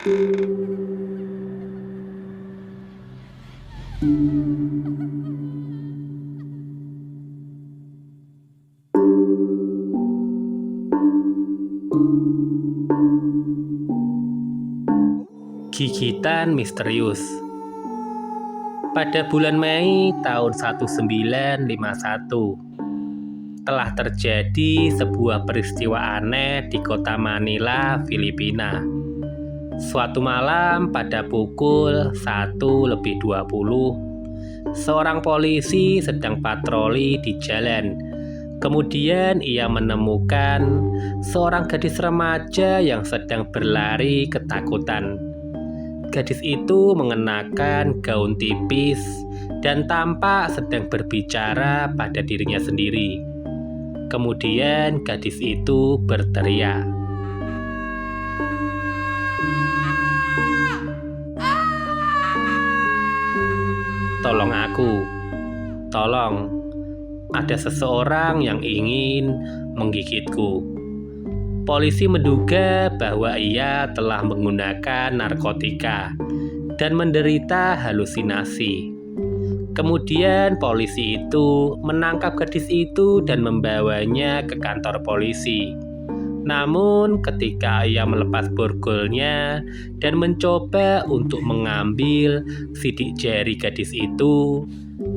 Gigitan misterius. Pada bulan Mei tahun 1951, telah terjadi sebuah peristiwa aneh di kota Manila, Filipina. Suatu malam pada pukul 1:20, seorang polisi sedang patroli di jalan. Kemudian ia menemukan seorang gadis remaja yang sedang berlari ketakutan. Gadis itu mengenakan gaun tipis dan tampak sedang berbicara pada dirinya sendiri. Kemudian gadis itu berteriak, "Tolong aku, tolong, ada seseorang yang ingin menggigitku." Polisi menduga bahwa ia telah menggunakan narkotika dan menderita halusinasi. Kemudian polisi itu menangkap gadis itu dan membawanya ke kantor polisi. Namun ketika ia melepas borgolnya dan mencoba untuk mengambil sidik jari gadis itu,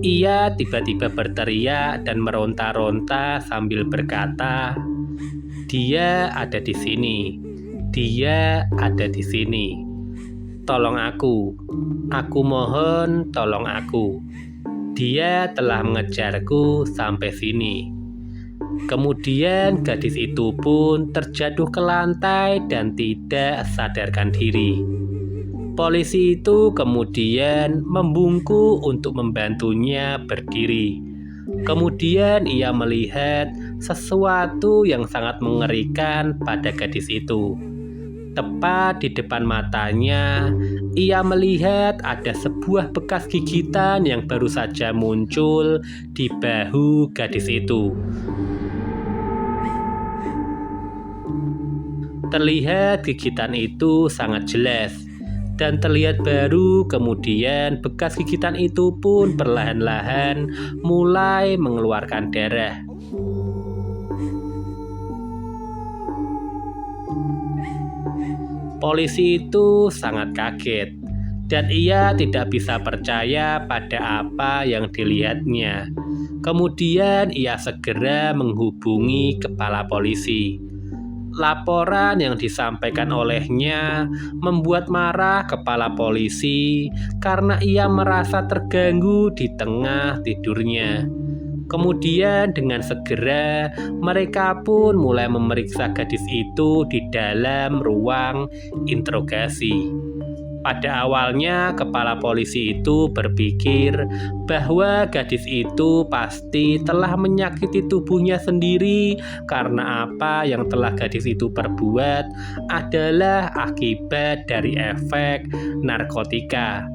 ia tiba-tiba berteriak dan meronta-ronta sambil berkata, "Dia ada di sini. Dia ada di sini. Tolong aku mohon tolong aku. Dia telah mengejarku sampai sini." Kemudian gadis itu pun terjatuh ke lantai dan tidak sadarkan diri. Polisi itu kemudian membungkuk untuk membantunya berdiri. Kemudian ia melihat sesuatu yang sangat mengerikan pada gadis itu. Tepat di depan matanya, ia melihat ada sebuah bekas gigitan yang baru saja muncul di bahu gadis itu. Terlihat gigitan itu sangat jelas dan terlihat baru. Kemudian bekas gigitan itu pun perlahan-lahan mulai mengeluarkan darah. Polisi itu sangat kaget dan ia tidak bisa percaya pada apa yang dilihatnya. Kemudian ia segera menghubungi kepala polisi. Laporan yang disampaikan olehnya membuat marah kepala polisi karena ia merasa terganggu di tengah tidurnya. Kemudian dengan segera mereka pun mulai memeriksa gadis itu di dalam ruang interogasi. Pada awalnya kepala polisi itu berpikir bahwa gadis itu pasti telah menyakiti tubuhnya sendiri karena apa yang telah gadis itu perbuat adalah akibat dari efek narkotika.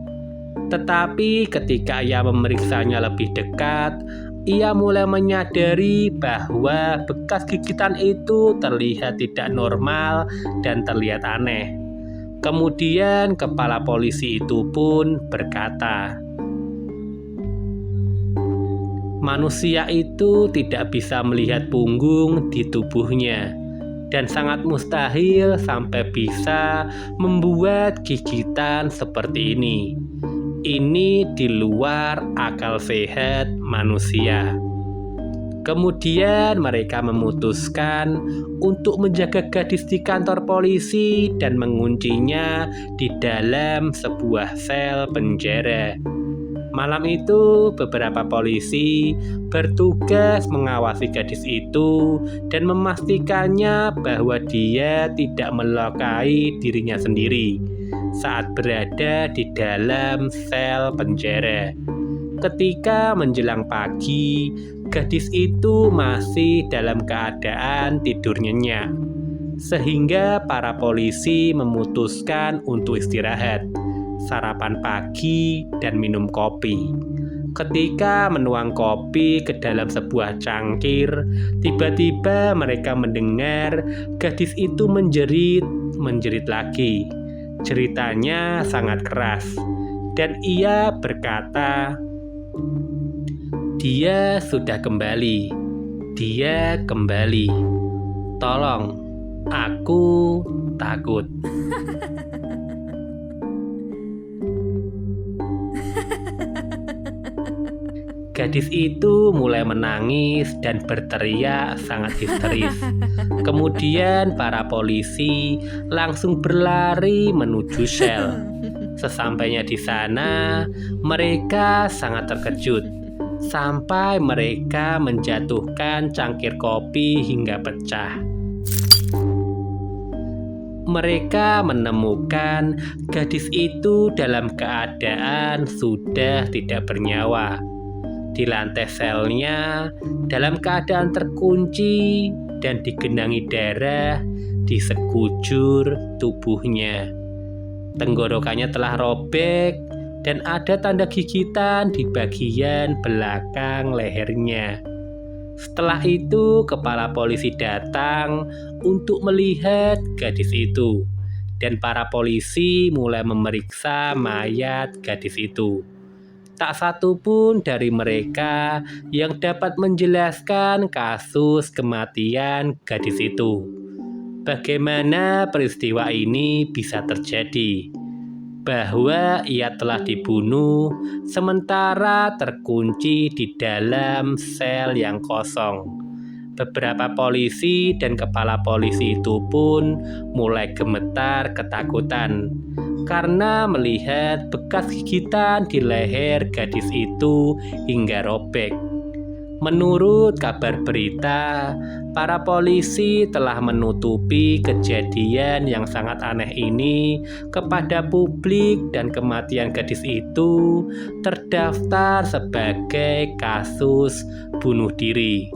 Tetapi ketika ia memeriksanya lebih dekat, ia mulai menyadari bahwa bekas gigitan itu terlihat tidak normal dan terlihat aneh. Kemudian kepala polisi itu pun berkata, "Manusia itu tidak bisa melihat punggung di tubuhnya dan sangat mustahil sampai bisa membuat gigitan seperti ini. Ini di luar akal sehat manusia." Kemudian mereka memutuskan untuk menjaga gadis di kantor polisi dan menguncinya di dalam sebuah sel penjara. Malam itu beberapa polisi bertugas mengawasi gadis itu dan memastikannya bahwa dia tidak melukai dirinya sendiri saat berada di dalam sel penjara. Ketika menjelang pagi, gadis itu masih dalam keadaan tidur nyenyak, sehingga para polisi memutuskan untuk istirahat, sarapan pagi, dan minum kopi. Ketika menuang kopi ke dalam sebuah cangkir, tiba-tiba mereka mendengar gadis itu menjerit lagi. Jeritanya sangat keras, dan ia berkata, "Dia sudah kembali. Dia kembali. Tolong, aku takut." Gadis itu mulai menangis dan berteriak sangat histeris. Kemudian para polisi langsung berlari menuju sel. Sesampainya di sana, mereka sangat terkejut sampai mereka menjatuhkan cangkir kopi hingga pecah. Mereka menemukan gadis itu dalam keadaan sudah tidak bernyawa. Di lantai selnya dalam keadaan terkunci dan digenangi darah di sekujur tubuhnya. Tenggorokannya telah robek dan ada tanda gigitan di bagian belakang lehernya. Setelah itu, kepala polisi datang untuk melihat gadis itu, dan para polisi mulai memeriksa mayat gadis itu. Tak satu pun dari mereka yang dapat menjelaskan kasus kematian gadis itu. Bagaimana peristiwa ini bisa terjadi? Bahwa ia telah dibunuh sementara terkunci di dalam sel yang kosong. Beberapa polisi dan kepala polisi itu pun mulai gemetar ketakutan karena melihat bekas gigitan di leher gadis itu hingga robek. Menurut kabar berita, para polisi telah menutupi kejadian yang sangat aneh ini kepada publik dan kematian gadis itu terdaftar sebagai kasus bunuh diri.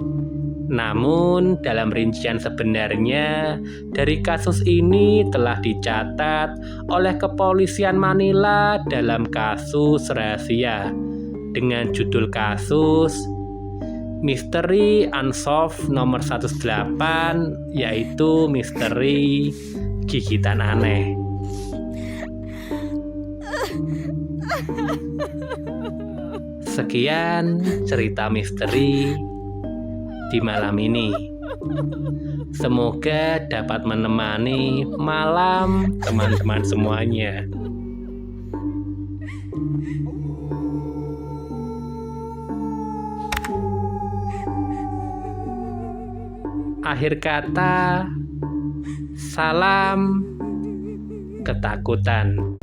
Namun, dalam rincian sebenarnya, dari kasus ini telah dicatat oleh kepolisian Manila dalam kasus rahasia dengan judul kasus Misteri Unsolved nomor 108, yaitu misteri gigitan aneh. Sekian cerita misteri di malam ini. Semoga dapat menemani malam teman-teman semuanya. Akhir kata, salam ketakutan.